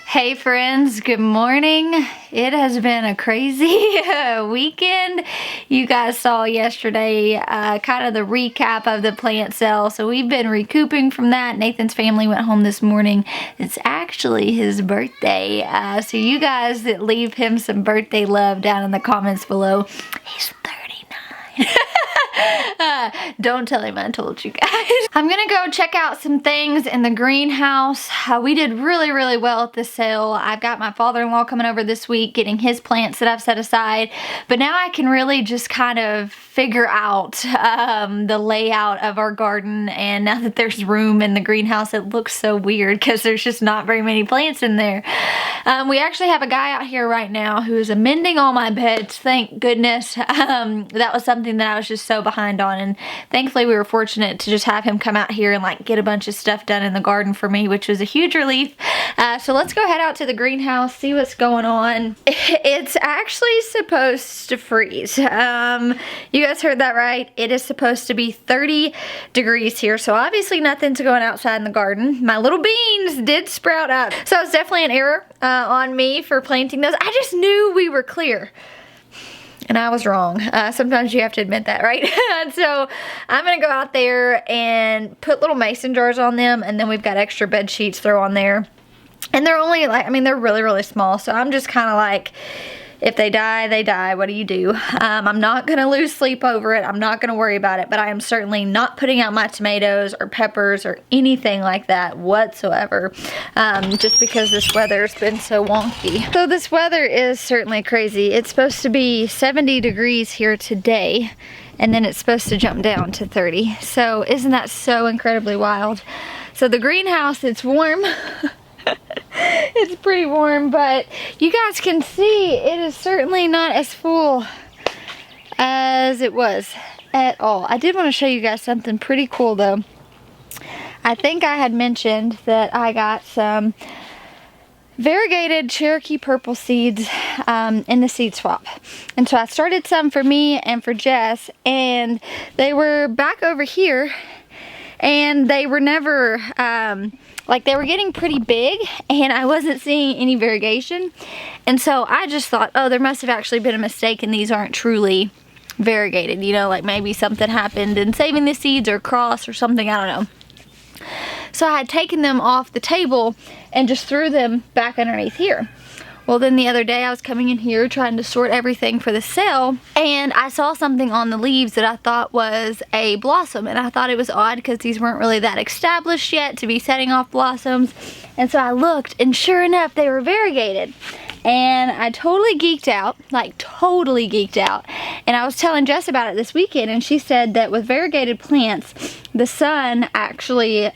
Hey friends, good morning. It has been a crazy weekend. You guys saw yesterday kind of the recap of the plant sale. So we've been recouping from that. Nathan's family went home this morning. It's actually his birthday. So you guys that leave him some birthday love down in the comments below. He's 39. Don't tell him I told you guys. I'm gonna go check out some things in the greenhouse. We did really well at this sale. I've got my father-in-law coming over this week getting his plants that I've set aside, but now I can really just kind of figure out the layout of our garden. And now that there's room in the greenhouse, it looks so weird because there's just not very many plants in there. We actually have a guy out here right now who is amending all my beds, thank goodness. That was something that I was just so behind on, and thankfully we were fortunate to just have him come out here and like get a bunch of stuff done in the garden for me, which was a huge relief. So let's go head out to the greenhouse, see what's going on. It's actually supposed to freeze. You guys heard that right. It is supposed to be 30 degrees here, so obviously nothing's going outside in the garden. My little beans did sprout up, so it's definitely an error on me for planting those. I just knew we were clear. And I was wrong. Sometimes you have to admit that, right? So I'm gonna go out there and put little mason jars on them, and then we've got extra bed sheets throw on there. And they're only like, I mean, they're really small. So I'm just kind of like, if they die, they die. What do you do? I'm not gonna lose sleep over it. I'm not gonna worry about it, but I am certainly not putting out my tomatoes or peppers or anything like that whatsoever, just because this weather's been so wonky. So this weather is certainly crazy. It's supposed to be 70 degrees here today, and then it's supposed to jump down to 30. So isn't that so incredibly wild? So the greenhouse, it's warm. It's pretty warm, but you guys can see it is certainly not as full as it was at all. I did want to show you guys something pretty cool though. I think I had mentioned that I got some variegated Cherokee purple seeds in the seed swap. And so I started some for me and for Jess, and they were back over here, and they were never like, they were getting pretty big and I wasn't seeing any variegation. And so I just thought, oh, there must have actually been a mistake and these aren't truly variegated. You know, like maybe something happened in saving the seeds or cross or something, I don't know. So I had taken them off the table and just threw them back underneath here. Well, then the other day I was coming in here trying to sort everything for the sale, and I saw something on the leaves that I thought was a blossom, and I thought it was odd because these weren't really that established yet to be setting off blossoms. And so I looked, and sure enough, they were variegated. And I totally geeked out, like totally geeked out. And I was telling Jess about it this weekend, and she said that with variegated plants, the sun actually,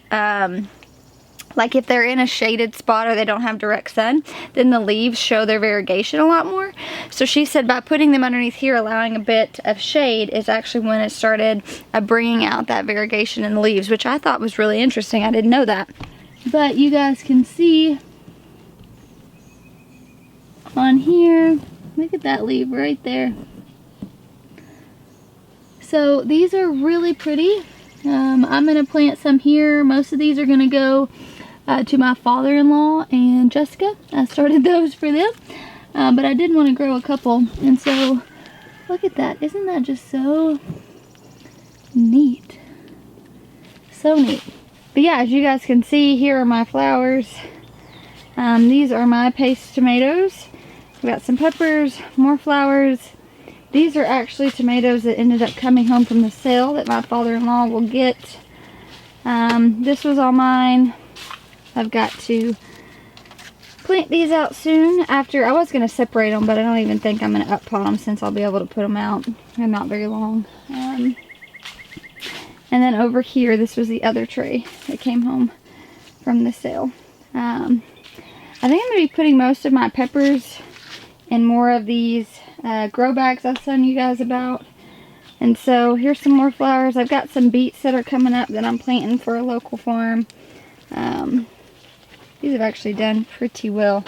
like if they're in a shaded spot or they don't have direct sun, then the leaves show their variegation a lot more. So she said by putting them underneath here, allowing a bit of shade, is actually when it started bringing out that variegation in the leaves, which I thought was really interesting. I didn't know that. But you guys can see on here, look at that leaf right there. So these are really pretty. I'm gonna plant some here. Most of these are gonna go to my father-in-law and Jessica. I started those for them, but I did want to grow a couple, and so look at that. Isn't that just so neat? So neat. But yeah, as you guys can see, here are my flowers. These are my paste tomatoes. We got some peppers, more flowers. These are actually tomatoes that ended up coming home from the sale that my father-in-law will get. This was all mine. I've got to plant these out soon. After, I was going to separate them, but I don't even think I'm going to up-pot them since I'll be able to put them out. They're not very long. And then over here, this was the other tray that came home from the sale. I think I'm going to be putting most of my peppers in more of these grow bags I was telling you guys about. And so here's some more flowers. I've got some beets that are coming up that I'm planting for a local farm. These have actually done pretty well.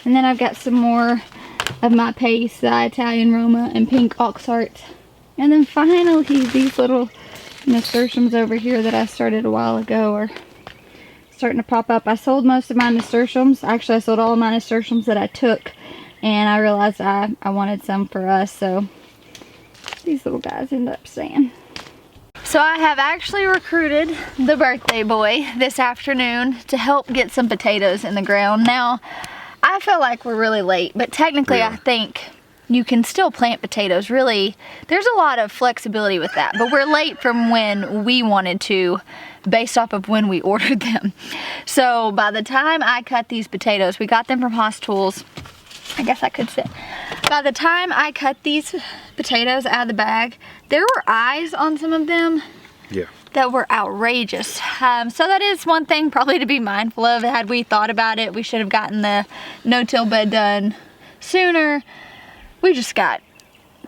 And then I've got some more of my paste, the Italian Roma and pink oxheart. And then finally these little nasturtiums over here that I started a while ago are starting to pop up. I sold most of my nasturtiums. Actually, I sold all of my nasturtiums that I took, and I realized I wanted some for us, so these little guys end up staying. So I have actually recruited the birthday boy this afternoon to help get some potatoes in the ground. Now, I feel like we're really late, but technically I think you can still plant potatoes. Really, there's a lot of flexibility with that, but we're late from when we wanted to, based off of when we ordered them. So by the time I cut these potatoes, we got them from Haas Tools. I guess I could sit. By the time I cut these potatoes out of the bag, there were eyes on some of them. Yeah. That were outrageous. So that is one thing probably to be mindful of. Had we thought about it, we should have gotten the no-till bed done sooner. We just got,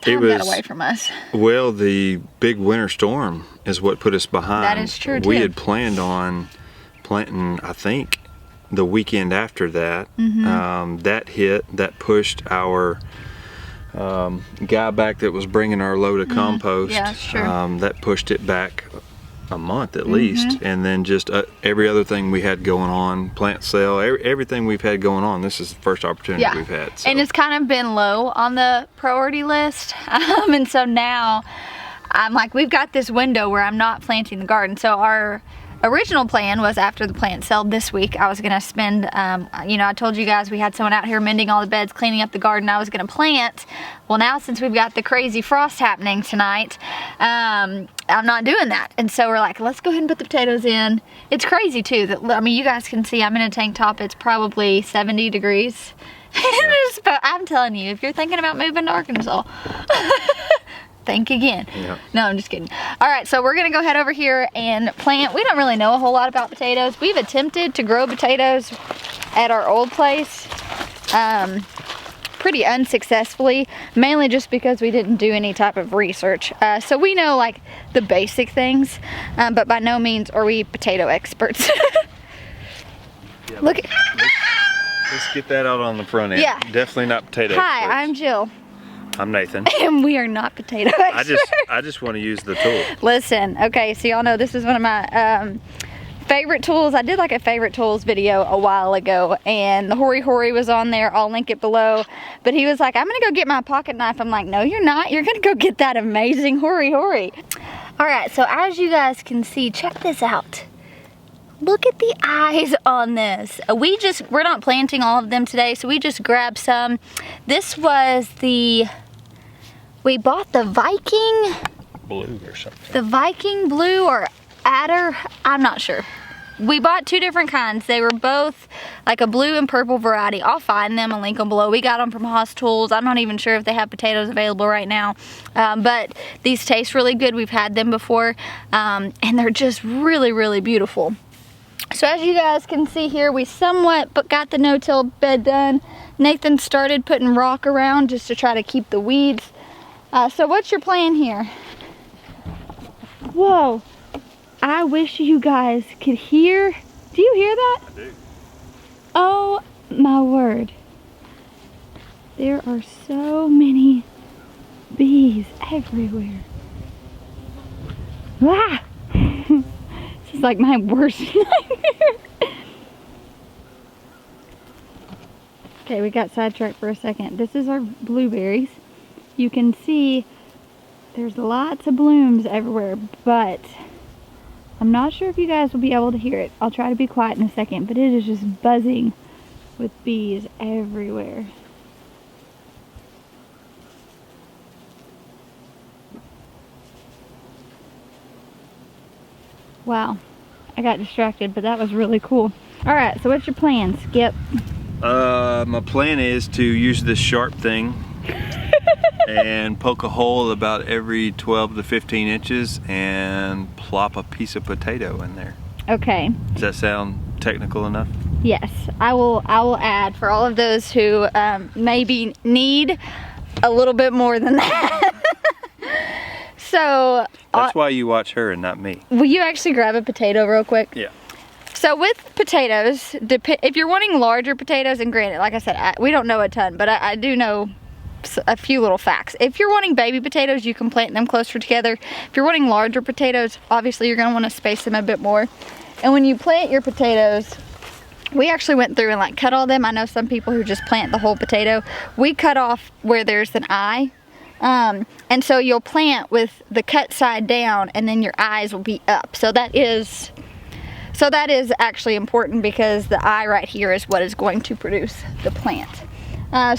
time got away from us. Well, the big winter storm is what put us behind. That is true too. We had planned on planting, I think, the weekend after that. That hit, that pushed our guy back that was bringing our load of compost. Yeah, sure. That pushed it back a month at least, and then just every other thing we had going on, plant sale, everything we've had going on. This is the first opportunity we've had. So. And it's kind of been low on the priority list, and so now I'm like, we've got this window where I'm not planting the garden. So our original plan was after the plant sold this week, I was gonna spend, you know, I told you guys we had someone out here mending all the beds, cleaning up the garden. I was gonna plant. Well, now since we've got the crazy frost happening tonight, I'm not doing that. And so we're like, let's go ahead and put the potatoes in. It's crazy too, that, I mean, you guys can see I'm in a tank top. It's probably 70 degrees. But I'm telling you, if you're thinking about moving to Arkansas, think again. Yeah. No, I'm just kidding. All right, so we're gonna go head over here and plant. We don't really know a whole lot about potatoes. We've attempted to grow potatoes at our old place pretty unsuccessfully, mainly just because we didn't do any type of research. So we know like the basic things, but by no means are we potato experts. Yeah, Look. Let's get that out on the front end. Yeah. Definitely not potato Hi, experts. I'm Jill. I'm Nathan. And we are not potato experts. I just want to use the tool. Listen, okay, so y'all know this is one of my favorite tools. I did like a favorite tools video a while ago, and the HORI was on there. I'll link it below. But he was like, I'm gonna go get my pocket knife. I'm like, no, you're not. You're gonna go get that amazing HORI. All right, so as you guys can see, check this out. Look at the eyes on this. We're not planting all of them today, so we just grabbed some. This was we bought the Viking Blue or something. The Viking blue or adder, I'm not sure. We bought two different kinds. They were both like a blue and purple variety. I'll find them and link them below. We got them from Haas Tools. I'm not even sure if they have potatoes available right now. But these taste really good. We've had them before. And they're just really, really beautiful. So as you guys can see here, we somewhat got the no-till bed done. Nathan started putting rock around just to try to keep the weeds. So what's your plan here? Whoa, I wish you guys could hear. Do you hear that? I do. Oh my word. There are so many bees everywhere. Ah! This is like my worst nightmare. Okay, we got sidetracked for a second. This is our blueberries. You can see there's lots of blooms everywhere, but I'm not sure if you guys will be able to hear it. I'll try to be quiet in a second, but it is just buzzing with bees everywhere. Wow, I got distracted, but that was really cool. All right, so what's your plan, Skip? My plan is to use this sharp thing and poke a hole about every 12 to 15 inches and plop a piece of potato in there. Okay. Does that sound technical enough? Yes, I will add for all of those who maybe need a little bit more than that. So that's why you watch her and not me. Will you actually grab a potato real quick? Yeah. So with potatoes, if you're wanting larger potatoes, and granted, like I said, we don't know a ton, but I do know a few little facts. If you're wanting baby potatoes, you can plant them closer together. If you're wanting larger potatoes, obviously you're going to want to space them a bit more. And when you plant your potatoes, we actually went through and like cut all them. I know some people who just plant the whole potato. We cut off where there's an eye. And so you'll plant with the cut side down and then your eyes will be up. So that is actually important because the eye right here is what is going to produce the plant.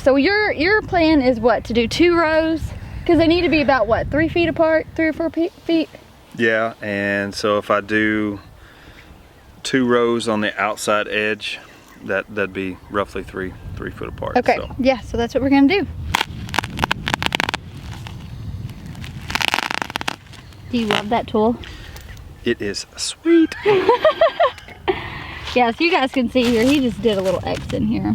So your plan is what, to do 2 rows? Because they need to be about what, 3 feet apart, 3 or 4 feet? Yeah, and so if I do 2 rows on the outside edge, that'd be roughly 3 foot apart. Okay, so. Yeah, so that's what we're gonna do. Do you love that tool? It is sweet. Yeah, so you guys can see here, he just did a little X in here.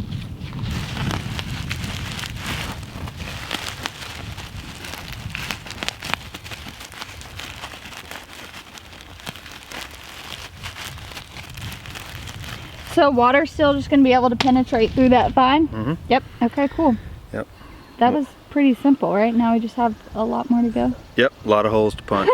So water's still just gonna be able to penetrate through that vine? Mm-hmm. Yep, okay, cool. Yep. That was pretty simple, right? Now we just have a lot more to go. Yep, a lot of holes to punch.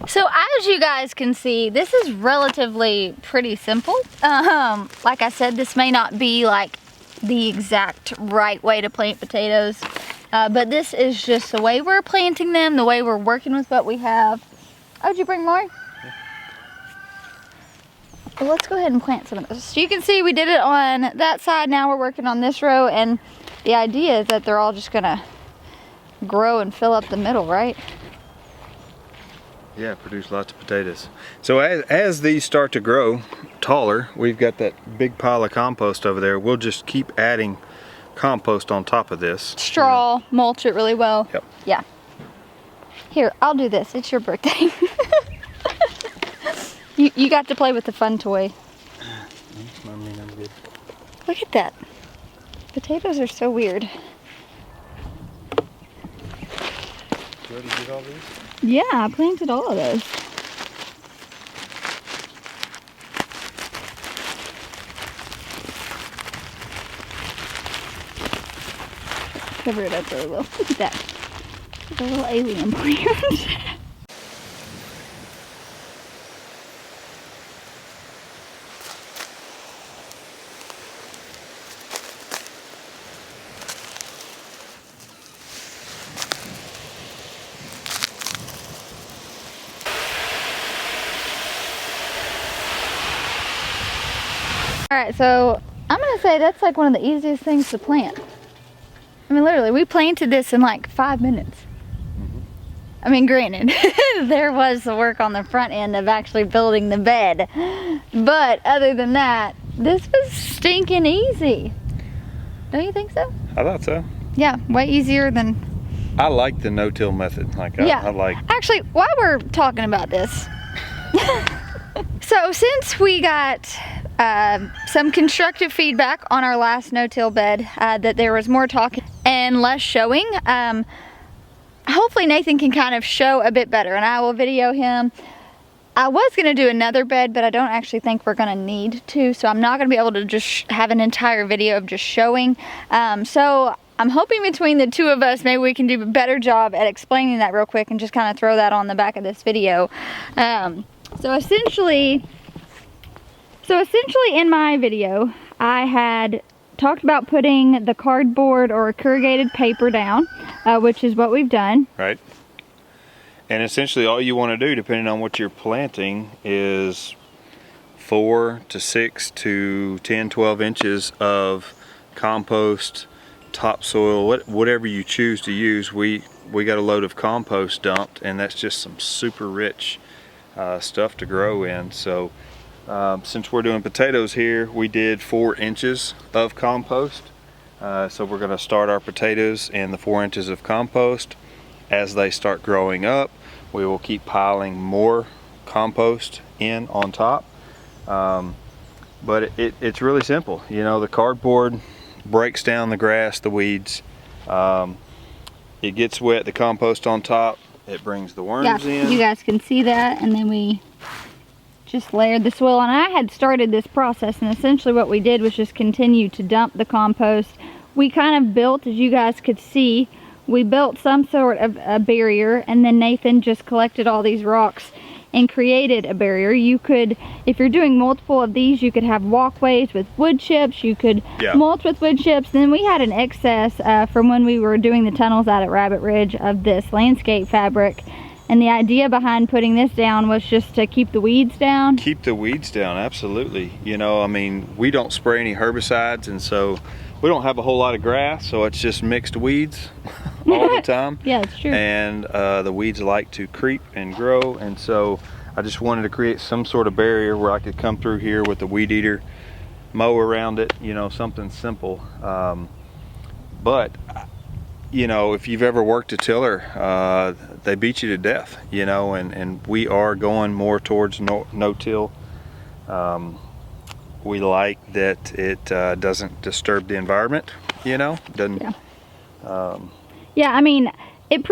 So as you guys can see, this is relatively pretty simple. Like I said, this may not be like the exact right way to plant potatoes, but this is just the way we're planting them, the way we're working with what we have. Oh, did you bring more? Yeah. Well, let's go ahead and plant some of those. So you can see we did it on that side, now we're working on this row, and the idea is that they're all just gonna grow and fill up the middle, right? Yeah, produce lots of potatoes. So as these start to grow taller, we've got that big pile of compost over there. We'll just keep adding compost on top of this. Straw, mulch it really well. Yep. Yeah. Here, I'll do this. It's your birthday. you got to play with the fun toy. I mean, I'm good. Look at that. Potatoes are so weird. You already did all these? Yeah, I planted all of those. Cover it up really well. Look at that. It's a little alien plant. Alright, so I'm gonna say that's like one of the easiest things to plant. I mean, literally, we planted this in like 5 minutes. I mean, granted, there was the work on the front end of actually building the bed. But other than that, this was stinking easy. Don't you think so? I thought so. Yeah, way easier than... I like the no-till method. Like, I like... Actually, while we're talking about this, so since we got some constructive feedback on our last no-till bed, that there was more talking and less showing, hopefully Nathan can kind of show a bit better, and I will video him. I was going to do another bed, but I don't actually think we're going to need to, so I'm not going to be able to just have an entire video of just showing. So I'm hoping between the two of us, maybe we can do a better job at explaining that real quick and just kind of throw that on the back of this video. So essentially in my video, I had talked about putting the cardboard or corrugated paper down, which is what we've done. Right. And essentially all you want to do, depending on what you're planting, is 4 to 6 to 10, 12 inches of compost, topsoil, whatever you choose to use. We got a load of compost dumped, and that's just some super rich stuff to grow in. So since we're doing potatoes here, we did 4 inches of compost. So we're going to start our potatoes in the 4 inches of compost. As they start growing up, we will keep piling more compost in on top. But it's really simple. You know, the cardboard breaks down the grass, the weeds. It gets wet, the compost on top, it brings the worms in. You guys can see that, and then we just layered the soil. And I had started this process, and essentially what we did was just continue to dump the compost. We kind of built, as you guys could see, we built some sort of a barrier, and then Nathan just collected all these rocks and created a barrier. You could, if you're doing multiple of these, you could have walkways with wood chips, you could mulch with wood chips. Then we had an excess from when we were doing the tunnels out at Rabbit Ridge of this landscape fabric. And the idea behind putting this down was just to keep the weeds down. Keep the weeds down, absolutely. You know, I mean, we don't spray any herbicides, and so we don't have a whole lot of grass, so it's just mixed weeds all the time. Yeah, it's true. And the weeds like to creep and grow, and so I just wanted to create some sort of barrier where I could come through here with the weed eater, mow around it, you know, something simple. But you know, if you've ever worked a tiller, they beat you to death, you know, and we are going more towards no-till. We like that it doesn't disturb the environment, you know, doesn't. Yeah. Yeah, I mean, it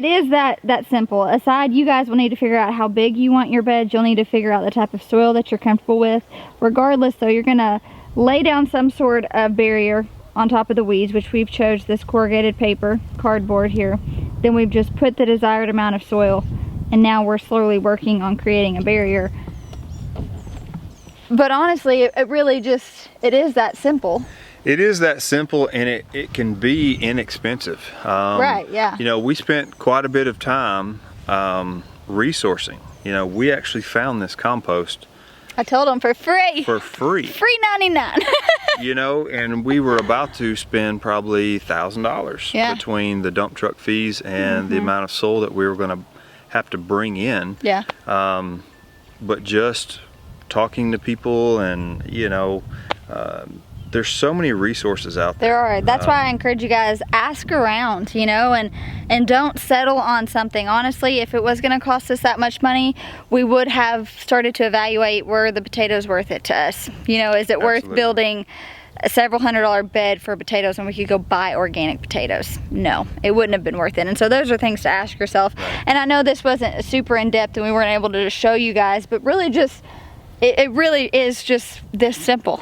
is that simple. Aside, you guys will need to figure out how big you want your beds. You'll need to figure out the type of soil that you're comfortable with. Regardless, though, you're gonna lay down some sort of barrier on top of the weeds, which we've chose this corrugated paper, cardboard here. Then we've just put the desired amount of soil, and now we're slowly working on creating a barrier. But honestly, it really just, it is that simple. It is that simple, and it can be inexpensive. Right, yeah. You know, we spent quite a bit of time resourcing. You know, we actually found this compost. I told them for free. For free. Free 99. You know, and we were about to spend probably $1,000 between the dump truck fees and the amount of soil that we were going to have to bring in. Yeah. But just talking to people, and you know, there's so many resources out there. There are. That's why I encourage you guys, ask around, you know, and don't settle on something. Honestly, if it was going to cost us that much money, we would have started to evaluate, were the potatoes worth it to us? You know, is it worth building a several $100 bed for potatoes when we could go buy organic potatoes? No, it wouldn't have been worth it. And so those are things to ask yourself. Right. And I know this wasn't super in-depth and we weren't able to just show you guys, but really just, it really is just this simple.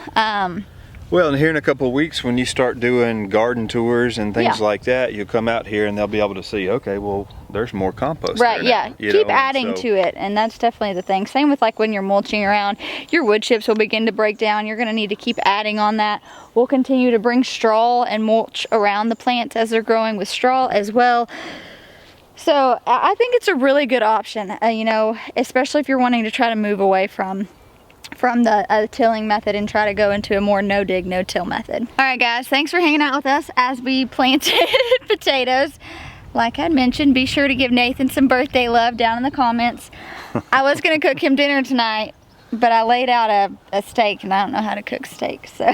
Well, and here in a couple of weeks, when you start doing garden tours and things like that, you'll come out here and they'll be able to see, okay, well, there's more compost right, there now, keep adding to it, and that's definitely the thing. Same with like when you're mulching around, your wood chips will begin to break down. You're going to need to keep adding on that. We'll continue to bring straw and mulch around the plants as they're growing with straw as well. So I think it's a really good option, you know, especially if you're wanting to try to move away from the tilling method and try to go into a more no-dig, no-till method. All right, guys, thanks for hanging out with us as we planted potatoes. Like I mentioned, be sure to give Nathan some birthday love down in the comments. I was gonna cook him dinner tonight, but I laid out a steak, and I don't know how to cook steak, so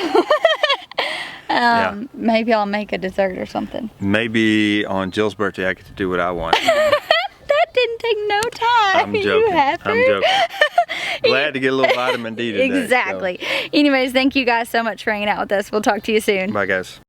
maybe I'll make a dessert or something. Maybe on Jill's birthday, I get to do what I want. That didn't take no time. I'm joking. You have to. I'm joking. Glad to get a little vitamin D today. Exactly. So. Anyways, thank you guys so much for hanging out with us. We'll talk to you soon. Bye, guys.